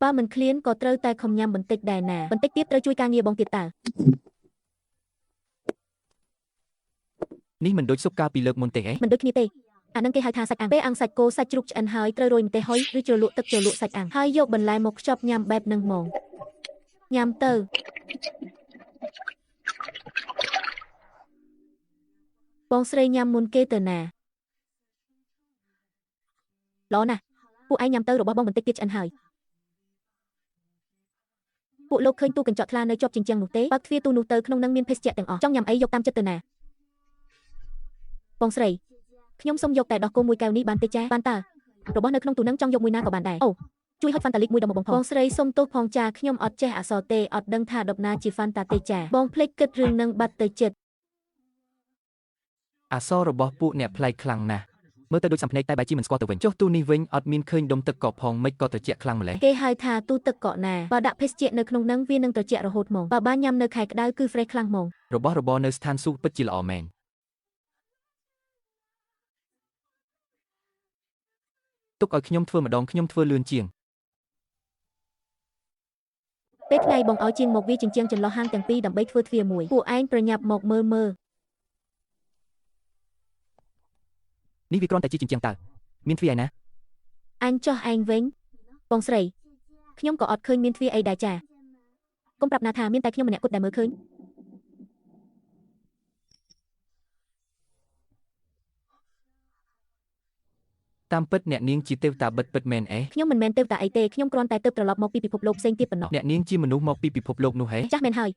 បើមិនឃ្លានក៏ត្រូវតែខំញ៉ាំបន្តិចដែរណាបន្តិចទៀតត្រូវជួយការងារបងទៀតតើនេះមិនដូចស៊ុបកាលពីលើកមុនទេមិនដូចគ្នាទេអានឹងគេហៅថាសាច់អាំងពេលអាំងសាច់គោសាច់ជ្រូកឆ្អិនហើយត្រូវរោយម្ទេសហុយឬជ្រលក់ទឹកជ្រលក់សាច់អាំងហើយយកបន្លែមកខ្ចប់ញ៉ាំបែបហ្នឹងហ្មងញ៉ាំទៅបងស្រីញ៉ាំមុនគេទៅណាល្អណាស់ពួកឯងញ៉ាំទៅរបស់បងបន្តិចទៀតឆ្អិនហើយពួកលោកឃើញទូកញ្ចក់ថ្លានៅជាប់ជញ្ជាំងនោះទេបើកទ្វារទូនោះទៅក្នុងនឹងមានភេសជ្ជៈទាំងអស់ចង់ញ៉ាំអីយកតាមចិត្តទៅណាបងស្រីខ្ញុំសុំយកតែដោះគោមួយកែវនេះបានទេចាបានតើរបស់នៅក្នុងទូនឹងចង់យកមួយណាក៏បានដែរអូជួយហុចហ្វាន់តាលីកមួយដល់មកបងស្រីសុំទោសផងចាខ្ញុំអត់ចេះអក្សរទេអត់ដឹងថាដប់ណាជាហ្វាន់តាទេចាបងភ្លេចគិតរឿងនឹងបាត់ទៅចិត្តអក្សររបស់ពួកអ្នកប្លែកខ្លាំងណាស់មើលទៅដូចសំភ្នែកតែបែរជាមិនស្គាល់ទៅវិញចុះទូនេះវិញអត់មានឃើញដុំទឹកកកផងមិនក៏ត្រជាក់ខ្លាំងម្ល៉េះគេហៅថាទូទឹកកកណាបើដាក់ភេសជ្ជៈនៅក្នុងនឹងវានឹងត្រជាក់រហូតហ្មងបើបានញ៉ាំនៅខែក្តៅគឺ fresh ខ្លាំងហ្មងរបស់របរនៅស្ថានសួគ៌ពិតជាល្អមែនទុកឲ្យខ្ញុំធ្វើម្ដងខ្ញុំធ្វើលឿនជាងពេលថ្ងៃបងឲ្យជាងមកវាជញ្ជាំងចន្លោះហាងទាំងពីរដើម្បីធ្វើទ្វារមួយពួកឯងប្រញាប់មកមើលនេះវាគ្រាន់តែជាជញ្ជាំងតើមានទ្វារឯណាអញចោះឯងវិញបងស្រីខ្ញុំក៏អត់ឃើញមានទ្វារអីដែរចាកុំប្រាប់ណាថាមានតែខ្ញុំម្នាក់គត់ដែលមើលឃើញតាមពិតអ្នកនាងជាទេវតាបិទពិតមែនអេខ្ញុំមិនមែនទេវតាអីទេខ្ញុំគ្រាន់តែទៅត្រឡប់មកពីពិភពលោកផ្សេងទៀតប៉ុណ្ណោះអ្នកនាងជាមនុស្សមកពីពិភពលោកនោះហេចាស់មែនហើយ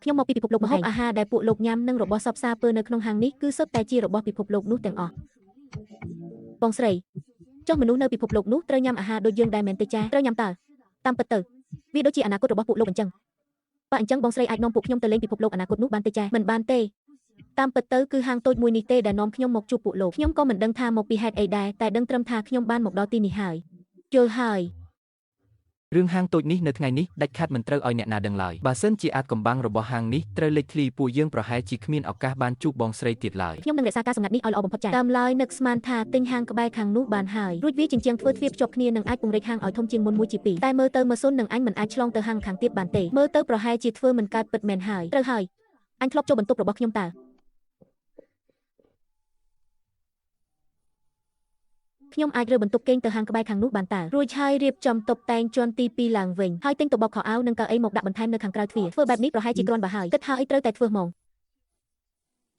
ខ្ញុំមកពីពិភពលោកម្ហូបអាហារដែលពួកលោកញ៉ាំនិងរបស់សពសាពើនៅក្នុងហាងនេះគឺសុទ្ធតែជារបស់ពិភពលោកនោះទាំងអស់បងស្រីចុះមនុស្សនៅពិភពលោកនោះត្រូវញ៉ាំអាហារដូចយើងដែរមែនទេចាត្រូវញ៉ាំតើតាមពិតទៅវាដូចជាអនាគតរបស់ពួកលោកអញ្ចឹងបើអញ្ចឹងបងស្រីអាចនាំពួកខ្ញុំទៅលេងពិភពលោកអនាគតនោះបានទេចាមិនបានទេតាមពិតទៅគឺហាងតូចមួយនេះទេដែលនាំខ្ញុំមកជួបពួកលោកខ្ញុំក៏មិនដឹងថាមកពីហេតុអីដែរតែដឹងត្រឹមថាខ្ញុំបានមកដល់ទីនេះហើយយល់ហើយរឿងហាងតូចនេះនៅថ្ងៃនេះដាច់ខាត់មិនត្រូវឲ្យអ្នកណាដឹងឡើយបើសិនជាអាចកំបាំងរបស់ហាងនេះត្រូវលេចធ្លីពួកយើងប្រហែលជាគ្មានឱកាសបានជួបបងស្រីទៀតឡើយខ្ញុំនឹងរក្សាការសម្ងាត់នេះឲ្យល្អបំផុតចា៎តាមឡើយនឹកស្មានថាទិញហាងក្បែរខាងនោះបានហើយរួចវាជញ្ជាំងធ្វើទ្វារភ្ជាប់គ្នានឹងអាចពង្រីកហាងឲ្យធំជាងមុនមួយជាពីរតែមើលទៅម៉ាស៊ុននឹងអញមិនអាចឆ្លងទៅហាងខាងទៀតបានទេមើលទៅប្រហែលជាធ្វើមិនកើតពិតមែនហើយត្រូវហើយអញធ្លាប់ចូលបន្ទប់របស់ខ្ញុំតើខ្ញុំអាចរើបន្ទប់គេងទៅហាងក្បែរខាងនោះបានតើរួចហើយរៀបចំតុបតែងជាន់ទី2ឡើងវិញហើយទិញទៅបោកខោអាវនិងកៅអីមកដាក់បន្ថែមនៅខាងក្រៅទ្វារធ្វើបែបនេះប្រហែលជាគ្រាន់បើហើយគិតថាអីត្រូវតែធ្វើហ្មង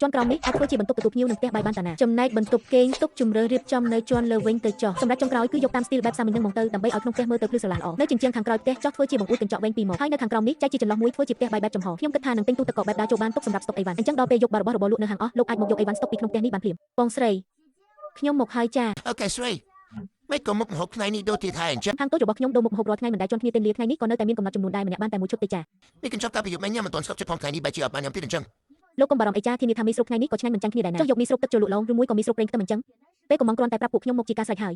ជាន់ក្រោមនេះអាចធ្វើជាបន្ទប់ទទួលភ្ញៀវនិងផ្ទះបាយបានតាណាចំណែកបន្ទប់គេងទុកជម្រើសរៀបចំនៅជាន់លើវិញទៅចុះសម្រាប់ចុងក្រោយគឺយកតាមស្ទីលបែបសាមញ្ញនឹងមកទៅដើម្បីឲ្យក្នុងផ្ទះមើលទៅភ្លឺស្រឡះល្អនៅជញ្ជាំងខាងក្រោយផ្ទះចុះធ្វើជាបង្អួតកញ្ចក់វែងពីរមកហើយនៅខាងក្រោមនេះចែកជាចន្លោះមួយធ្វើជាផ្ទះបាយបែបចំហខ្ញុំគិតថានឹងទិញទូទឹកកកបែបដើរចូលបានទុកសម្រាប់ស្តុកអីវ៉ាន់អញ្ចឹងដល់ពេលយករបស់របរលក់នៅហាងអស់លោកអាចមកយកអីវ៉ាន់ស្តុកពីក្នុងផ្ទះនេះបានភ្លាមបងស្រីខ្ញុំមកហើយចាអូខេស្រីមិនក៏មុខម្ហូបថ្ងៃនេះដូចទីថៃអញ្ចឹងហាងតូចរបស់ខ្ញុំដូរមុខម្ហូបរាល់ថ្ងៃមិនដែលជន់គ្នាទេលាថ្ងៃនេះក៏នៅតែមានកំណត់ចំនួនដែរម្នាក់បានតែមួយឈុតទេចានេះកញ្ចប់តាពីយប់ញ៉ាំមិនទាន់ស្កប់ចិត្តផងថ្ងៃនេះបែរជាអត់បានញ៉ាំទៀតអញ្ចឹងលោកកុំបារម្ភអីចាធានាថាមីស្រូបថ្ងៃនេះក៏ឆ្ងាញ់មិនចាញ់គ្នាដែរណាចុះយកមីស្រូបទឹកចូលលក់ឡងឬមួយក៏មីស្រូបប្រេងខ្ទឹមអញ្ចឹងពេលកំងគ្រាន់តែប្រាប់ពួកខ្ញុំមកជាការស្រេចហើយ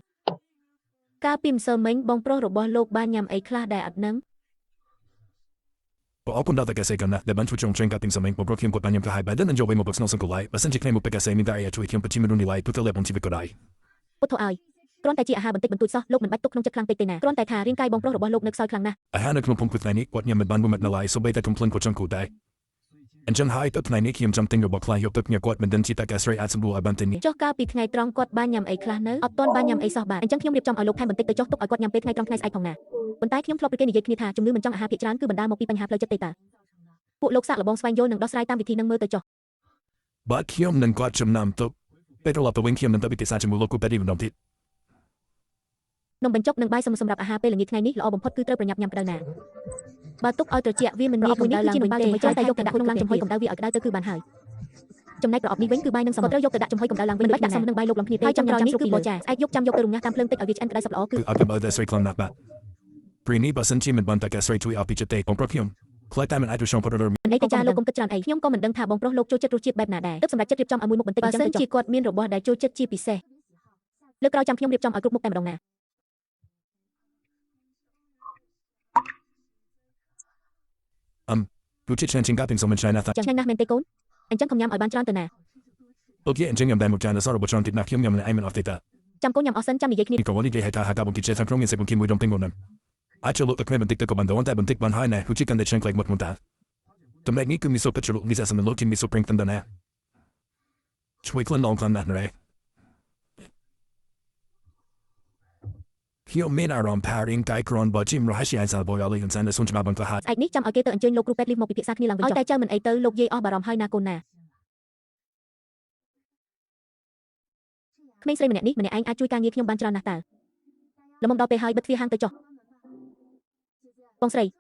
កាលពីម្សិលមិញបងប្រុសរបស់លោកបានញ៉ាំអីខ្លះដែរអត់នឹងបើអពុនដល់តែកែសេកណាដែលបានជួយចងច្រែងកាត់ទីសម័យបងប្រុសខ្ញុំគាត់បានញ៉ាំកាហើយបែរដល់យកវិញមកបកស្នងសង្គមឡៃបើសិនជាគ្នាមកបកកែសេមានតែអាជួយខ្ញុំពិតជាមិនរុននេះឡៃទូទៅលេបបងជីវិតក៏ដែរពុទ្ធអើយគ្រាន់តែជាអាហារបន្តិចបន្តួចសោះលោកមិនបាច់ទុកក្នុងចិត្តខ្លាំងពេកទេណាគ្រាន់តែថារាងកាយបងប្រុសរបស់លោកនៅខ្សោយខ្លាំងណាស់អាហារនៅក្នុងភូមិថ្ងៃនេះគាត់ញ៉ាំមិនបានមួយម៉ាត់នៅឡៃសូម្បីតែកំភ្លឹងគាត់ចង់គូដែរអញ្ចឹងហើយទៅថ្ងៃនេះខ្ញុំចាំទិញរបស់ខ្លះយកទៅខ្ញុំគាត់មិនដឹងជាតែកែស្រីអាចសម្រួលឲ្យបានទេនេះចុះកាលពីថ្ងៃត្រង់គាត់បានញ៉ាំអីខ្លះនៅអត់ទាន់បានញ៉ាំអីសោះបាទអញ្ចឹងខ្ញុំរៀបចំឲ្យលោកថែមបន្តិចទៅចុះទុកឲ្យគាត់ញ៉ាំពេលថ្ងៃត្រង់ថ្ងៃស្អែកផងណាប៉ុន្តែខ្ញុំធ្លាប់ពីគេនិយាយគ្នាថាជំងឺមិនចង់អាហារភាគច្រើនគឺបណ្ដាលមកពីបញ្ហាផ្លូវចិត្តទេតាពួកលោកសាកល្បងស្វែងយល់និងដោះស្រាយតាមវិធីនឹងមើលទៅចុះបាទខ្ញុំនឹងគាត់ចំណាំទៅពេលត្រឡប់ទៅវិញខ្ញុំនឹងទៅពិសាជាមួយលោកគូពេឌីម្ដងទៀតនំបញ្ចុកនិងបាយសម្រាប់អាហារពេលល្ងាចថ្ងៃនេះល្អបំផុតគឺត្រូវប្រញាប់ញ៉ាំក្តៅណាបើទុកឲ្យត្រជាក់វាមិនងាយកម្ដៅឡើងវិញទេតែយកទៅដាក់ក្នុងឡានចំហុយកម្ដៅវាឲ្យក្តៅទៅគឺបានហើយចំណែកប្រអប់នេះវិញគឺបាយនឹងសម្បត្រូវយកទៅដាក់ចំហុយកម្ដៅឡើងវិញមិនបាច់ដាក់សំនឹងបាយលោកឡំគ្នាទេហើយចាំក្រោយនេះគឺបោចាស្អែកយកចាំយកទៅរំងាស់តាមភ្លើងតិចឲ្យវាឆ្អិនក្តៅសព្វល្អគឺអត់បើតែស្រីខ្លាំងណាស់បាទព្រីនេះបើសិនជាមិនបានតែកែស្រីជួយឲ្យពីចិត្តទេបងប្រុសខ្ញុំខ្លាចតែមិនអាចរកប្រដរនេះតែចាលោកកុំគិតច្រើនអីខ្ញុំក៏មិនដឹងថាបងប្រុសលោកចូលចិត្តរសជាតិបែបណាដែរទើបសម្រាប់ចិត្តរៀបចំឲ្យមួយមុខបន្តិចអញ្ចឹងទៅចុះបើសិនជាគាត់មានរបស់ដែលចូលចិត្តជាពិសេសលើកក្រោយចាំខ្ញុំរៀបចំឲ្យគ្រប់មុខតែម្ដងណាព្រោះចិត្តឆ្ងាញ់កាពីសំមិនឆ្ងាញ់ណាស់ឆ្ងាញ់ណាស់មែនទេកូនអញ្ចឹងកុំញ៉ាំឲ្យបានច្រើនទៅណាអូខេអញ្ចឹងញ៉ាំតែមួយចានដល់សររបស់ច្រើនទៀតណាខ្ញុំញ៉ាំតែឯមិនអត់ទេតាចាំកូនញ៉ាំអស់សិនចាំនិយាយគ្នាក៏វល់និយាយឲ្យថាហាកាបងគិតថាក្រុមមានសេបគីមួយដុំពេញមុនណា ai chơi lụt cái mình tích của bạn đó tại mình tích bạn hai này, chỉ cần để chân lại một ta. Tụi mình nghĩ cứ mi số pitcher lụt Lisa mình lụt chỉ mi số bring tân nè. Chui lên long con này. Hiểu mình ở trong pairing cái con bờ chim rồi hay ai sao boy ali and send us bằng cái hạt. Ai nít chăm ở kia tự anh chơi lục rupet live một bị sát như làng với tay chơi mình ấy tới lục dây o bà ròm hai na côn nà. Mình xây mình nè anh ai chui ca nghiệt nhung ban tròn nà tả. Là mong đo pe hai bật phía hang tới chọ. Bong xây.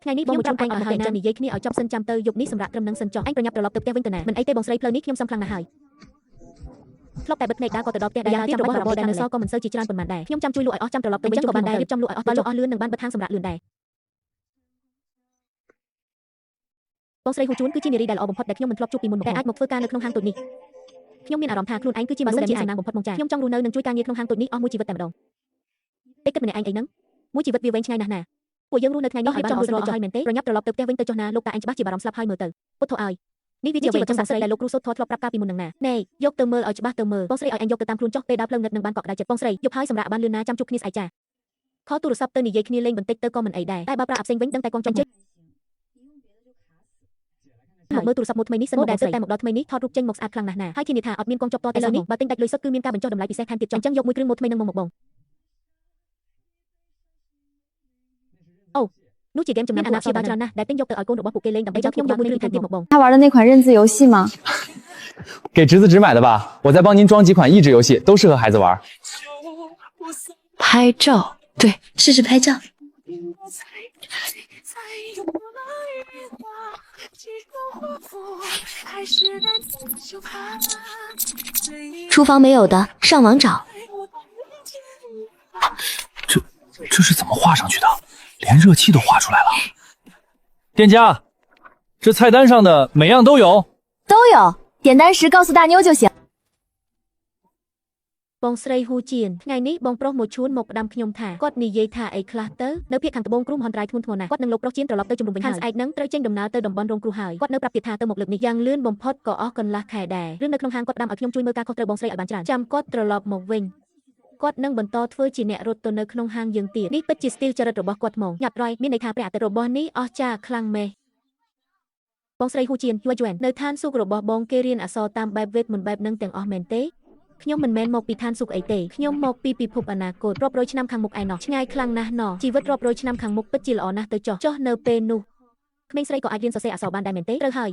Ngày nít nhung trong anh ở hai na nỉ dây kia ở trong sân chăm tơi dục nít sầm rạ trầm nâng sân chọ. Anhប្រញាប់ត្រឡប់ទៅផ្ទះវិញទៅណាមិនអីទេបងស្រីផ្លូវនេះខ្ញុំសំខ្លាំងណាស់ហើយធ្លាប់តែបិទភ្នែកដើរក៏ទៅដល់ផ្ទះដែរចាំរបស់របរដែលនៅសល់ក៏មិនសូវជាច្រើនប៉ុន្មានដែរខ្ញុំចាំជួយលក់ឲ្យអស់ចាំត្រឡប់ទៅវិញក៏បានដែររៀបចំលក់ឲ្យអស់បើលក់អស់លឿននឹងបានបិទហាងសម្រាប់លឿនដែរបងស្រីហ៊ូជួនគឺជានារីដែលល្អបំផុតដែលខ្ញុំមិនធ្លាប់ជួបពីមុនមកតែអាចមកធ្វើការនៅក្នុងហាងតូចនេះខ្ញុំមានអារម្មណ៍ថាខ្លួនឯងគឺជាមនុស្សដែលមានសំណាងបំផុតមកចាខ្ញុំចង់រស់នៅនិងជួយការងារក្នុងហាងតូចនេះអស់មួយជីវិតតែម្ដងតែគិតម្នាក់ឯងអីហ្នឹងមួយជីវិតវាវែងឆ្ងាយណាស់ណាពួកយើងរស់នៅថ្ងៃនេះឲ្យបានល្អឲ្យមែនទេប្រញាប់ត្រឡប់ទៅផ្ទះវិញទៅចុះណាលោកតាអញច្បាស់ជាបារម្ភស្លាប់ហើយមើលទៅពុទ្ធោឲ្យនេះវាជាអ្វីចឹងបងស្រីដែលលោកគ្រូសូត្រធម៌ធ្លាប់ប្រាប់កាលពីមុននឹងណាណែយកទៅមើលឲ្យច្បាស់ទៅមើលបងស្រីឲ្យអញយកទៅតាមខ្លួនចុះពេលដើរផ្លូវងឹតនឹងបានកក់ក្ដៅចិត្តបងស្រីយប់ហើយសម្រាប់បានលឿនណាចាំជួបគ្នាស្អែកចាខលទូរស័ព្ទទៅនិយាយគ្នាលេងបន្តិចទៅក៏មិនអីដែរតែបើប្រើអាប់ផ្សេងវិញដឹងតែកងចំជិះមកមើលទូរស័ព្ទមួយថ្មីនេះសិនដែលតែមកដល់ថ្មីនេះថតរូបចេញមកស្អាតខ្លាំងណាស់ណាហើយធានាថាអត់មានកងជាប់តតែលើនេះបើទិញដាច់លុយសុទ្ធគឺមានការបញ្ចុះតម្លៃពិសេសថែមទៀតចុះអញ្ចឹងយកមួយគ្រឿងម៉ូថ្មីនឹងមកបងអូនោះជាហ្គេមចំណាំអាណាព្យាបាលច្រើនណាស់ដែលទិញយកទៅឲ្យកូនរបស់ពួកគេលេងដើម្បីយកខ្ញុំយកមួយគ្រឿងថែមទៀតមកបង他玩的那款认字游戏吗？给侄子纸买的吧，我再帮您装几款益智游戏，都适合孩子玩。拍照，对，试试拍照。厨房没有的，上网找。这是怎么画上去的？连热气都画出来了。店家，这菜单上的每样都有。都有，点单时告诉大妞就行。បងស្រីហ៊ូជៀនថ្ងៃនេះបងប្រុសមួយឈួនមកផ្ដាំខ្ញុំថាគាត់និយាយថាអីខ្លះទៅនៅភូមិខាងត្បូងគ្រូមហន្តរាយធ្ងន់ធ្ងរណាស់គាត់នឹងលោកប្រុសជៀនត្រឡប់ទៅជំនុំវិញហើយស្អែកនឹងត្រូវចេញដំណើរទៅតំបន់រងគ្រោះហើយគាត់នៅប្រាប់ទៀតថាទៅមកលើកនេះយ៉ាងលឿនបំផុតក៏អស់កន្លះខែដែររឿងនៅក្នុងហាងគាត់ផ្ដាំឲ្យខ្ញុំជួយមើលការខុសត្រូវបងស្រីឲ្យបានច្រើនចាំគាត់ត្រឡប់មកវិញគាត់នឹងបន្តធ្វើជាអ្នករត់ទៅនៅក្នុងហាងយើងទៀតនេះពិតជាស្ទីលចរិតរបស់គាត់ហ្មងញ៉ាត់រយមានន័យថាព្រះអាទិត្យរបស់នេះអស្ចារ្យខ្លាំងម៉េះបងស្រីហ៊ូជៀនយួននៅឋានសុខរបស់បងគេរៀនអក្សរតាមបែបវេទមិនបែបនឹងទាំងអស់មែនទេខ្ញុំមិនមែនមកពីឋានសុខអីទេខ្ញុំមកពីពិភពអនាគតរាប់រយឆ្នាំខាងមុខឯណោះឆ្ងាយខ្លាំងណាស់ណោះជីវិតរាប់រយឆ្នាំខាងមុខពិតជាល្អណាស់ទៅចុះនៅពេលនោះក្មេងស្រីក៏អាចរៀនសរសេរអក្សរបានដែរមែនទេត្រូវហើ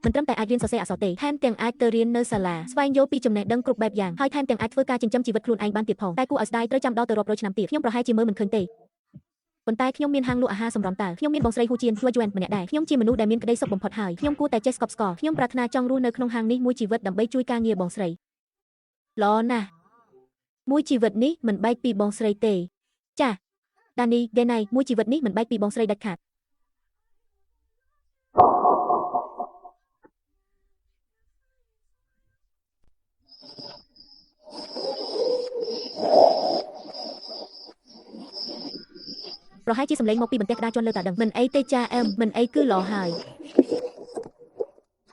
យមិនត្រឹមតែអាចរៀនសរសេរអក្សរទេថែមទាំងអាចទៅរៀននៅសាលាស្វែងយល់ពីចំណេះដឹងគ្រប់បែបយ៉ាងហើយថែមទាំងអាចធ្វើការចិញ្ចឹមជីវិតខ្លួនឯងបានទៀតផងតែគួរឲ្យស្ដាយត្រូវចាំដល់ទៅរាប់រយឆ្នាំទៀតខ្ញុំប្រហែលជាមើលមិនឃើញទេប៉ុន្តែខ្ញុំមានហាងលក់អាហារសម្រន់តើខ្ញុំមានបងស្រីហ៊ូជៀនយួនម្នាក់ដែរខ្ញុំជាមនុស្សដែលមានក្តីសុខបំផុតហើយខ្ញុំគួរតែចេះស្កប់ស្កល់ខ្ញុំប្រាថ្នាចង់រស់នៅក្នុងហាងនេះមួយជីវិតដើម្បីជួយការងារបងស្រីល្អណាស់មួយជីវិតនេះមិនបែកពីបងស្រីទេចាដានីហ្គេណៃមួយជីវិតនេះមិនបែកពីបងស្រីដាច់ខាតប្រហែលជាសម្លេងមកពីបន្ទះក្តារជន់លើតាដឹងមិនអីទេចាមិនអីគឺល្អហើ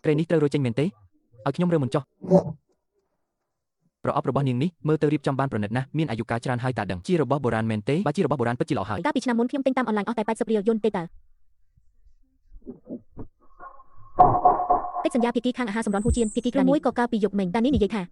យក្រែនេះត្រូវរយចេញមែនទេឲ្យខ្ញុំរើមិនចុះប្រអប់របស់នាងនេះមើលទៅរៀបចំបានប្រណិតណាស់មានអាយុកាលច្រើនហើយតាដឹងជារបស់បុរាណមែនទេបើជារបស់បុរាណពិតជាល្អហើយកាលពីឆ្នាំមុនខ្ញុំទិញតាមអនឡាញអស់តែ80រៀលយន្តទេតើកិច្ចសញ្ញាភាគីខាងអាហារសម្រន់ហ៊ូជៀនភាគីក្រមួយក៏កាលពីយប់មិញតានេះនិយាយថា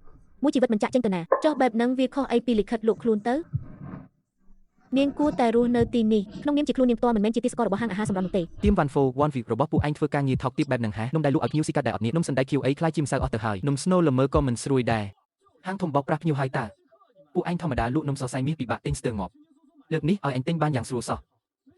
មួយជីវិតមិនចាក់ចេញទៅណាចុះបែបហ្នឹងវាខុសអីពីលិខិតលក់ខ្លួនទៅនាងគួរតែរស់នៅទីនេះក្នុងនាមជាខ្លួននាងផ្ទាល់មិនមែនជាទីស្គាល់របស់ហាងអាហារសម្រន់នោះទេទៀមវ៉ាន់ហ្វូវ៉ាន់វីរបស់ពួកឯងធ្វើការងារថោកទាបបែបហ្នឹងហ៎នំដែលលក់ឲ្យភ្ញៀវស៊ីកាត់ដែលអត់នេះនំសណ្ដែក QA ខ្លាចជាម្សៅអស់ទៅហើយនំស្នូលល្មើក៏មិនស្រួយដែរហាងធំបោកប្រាស់ភ្ញៀវហើយតាពួកឯងធម្មតាលក់នំសរសៃមាសពិបាកទិញស្ទើរងាប់លើកនេះឲ្យឯងទិញបានយ៉ាងស្រួលសោះ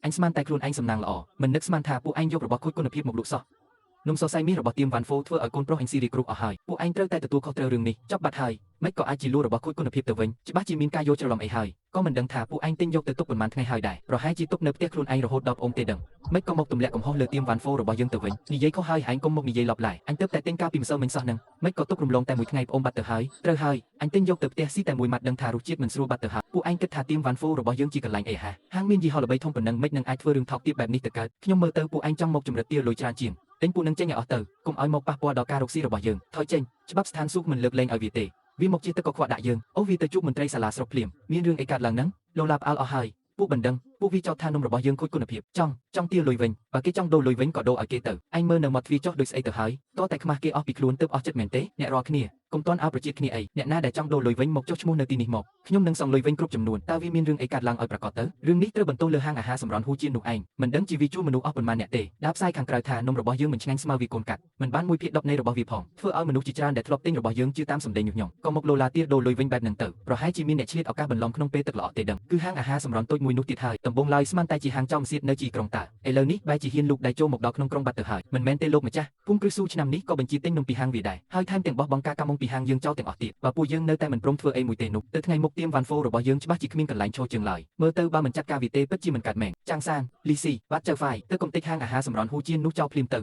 អញស្មានតែខ្លួនឯងសំណាងល្អមិននឹកស្មានថាពួកឯងយករបស់ខូចគុណភាពមកលក់សោះនំសរសៃមាសរបស់ទៀមវ៉ាន់ហ្វូធ្វើឲ្យកូនប្រុសអញស៊ីរីគ្រូអស់ហើយពួកឯងត្រូវតែទទួលខុសត្រូវរឿងនេះចាប់បាត់ហើយមិនក៏អាចជាលក់របស់ខូចគុណភាពទៅវិញច្បាស់ជាមានការយល់ច្រឡំអីហើយក៏មិនដឹងថាពួកឯងទិញយកទៅទុកប៉ុន្មានថ្ងៃហើយដែរប្រហែលជាទុកនៅផ្ទះខ្លួនឯងរហូតដល់ប្អូនទេដឹងមិនក៏មកទម្លាក់កំហុសលើទៀមវ៉ាន់ហ្វូរបស់យើងទៅវិញនិយាយខុសហើយឯងកុំមកនិយាយឡប់ឡាយអញទៅតែទិញកាលពីម្សិលមិញសោះនឹងមិនក៏ទុករំលងតែមួយថ្ងៃប្អូនបាត់ទៅហើយត្រូវហើយអញទិញយកទៅផ្ទះស៊ីតែមួយម៉ាត់ដឹងថារសជាតិមិនស្រួលបាត់ទៅហើយពួកឯងគិតថាទៀមវ៉ាន់ហ្វូរបស់យើងជាកន្លែងអីហាហាងមានយីហោល្បីធំប៉ុណ្ណឹងមិននឹងអាចធ្វើរឿងថោកទាបបែបនេះទៅកើតខ្ញុំមើលទៅពួកឯងចង់មកចម្រិតទាលុយច្រើនជាងទិញពួកនឹងចេញឲ្យអស់ទៅកុំឲ្យមកប៉ះពាល់ដល់ការរកស៊ីរបស់យើងថយចេញច្បាប់ស្ថានសុខមិនលើកលែងឲ្យវាទេវាមកជាទឹកកខ្វក់ដាក់យើងអូវាទៅជួបមន្ត្រីសាលាស្រុកភ្លាមមានរឿងអីកើតឡើងហ្នឹងលោកឡាប់អល់អស់ហើយពួកបណ្ដឹង ពួកវាចោទថានំរបស់យើងខូចគុណភាពចង់ទាលុយវិញបើគេចង់ដូរលុយវិញក៏ដូរឲ្យគេទៅអញមើលនៅមាត់ទ្វារចុះដូចស្អីទៅហើយតតែខ្មាស់គេអស់ពីខ្លួនទើបអស់ចិត្តមែនទេអ្នករាល់គ្នាកុំតន់ឲ្យប្រជាគ្នាអីអ្នកណាដែលចង់ដូរលុយវិញមកចុះឈ្មោះនៅទីនេះមកខ្ញុំនឹងសងលុយវិញគ្រប់ចំនួនតើវាមានរឿងអីកើតឡើងឲ្យប្រកាសទៅរឿងនេះត្រូវបន្ទោសលើហាងអាហារសម្រន់ហ៊ូជៀននោះឯងមិនដឹងជាវាជួមនុស្សអស់ប៉ុន្មានអ្នកទេដាបផ្សាយខាងក្រៅថានំរបស់យើងមិនឆ្ងាញ់ស្មើវាកូនកាត់មិនបាន1/10នៃរបស់វាផងធ្វើឲ្យមនុស្សជាច្រើនដែលធ្លាប់ទិញរបស់យើងជឿតាមសម្ដីញុះញង់ក៏មកលោឡាទាដូរលុយវិញបែបហ្នឹងទៅប្រហែលជាមានអ្នកឆ្លៀតឱកាសបន្លំក្នុងពេលទឹកល្អទេដឹងគឺហាងអាហារសម្រន់តូចមួយនោះទៀតហើយដំបូងឡើយស្មានតែជាហាងចំសៀតនៅជីក្រុងតាឥឡូវនេះបែរជាហ៊ានលូកដៃចូលមកដល់ក្នុងក្រុងបាត់ទៅហើយមិនមែនទេលោកម្ចាស់ភូមិគ្រឹះស៊ូឆ្នាំនេះក៏បញ្ជាទិញនំពីហាងវាដែរហើយថែមទាំងបោះបង់ការកម្មពីហាងយើងចោលទាំងអស់ទៀតបើពួកយើងនៅតែមិនព្រមធ្វើអីមួយទេនោះទៅថ្ងៃមុខទៀមវ៉ាន់ហ្វូរបស់យើងច្បាស់ជាគ្មានកន្លែងឈរជើងឡើយមើលទៅបើមិនចាត់ការវាទេពិតជាមិនកាត់មែនចាំងសានលីស៊ីបាត់ចៅហ្វាយទៅកុំតិចហាងអាហារសម្រន់ហ៊ូជៀននោះចោលភ្លាមទៅ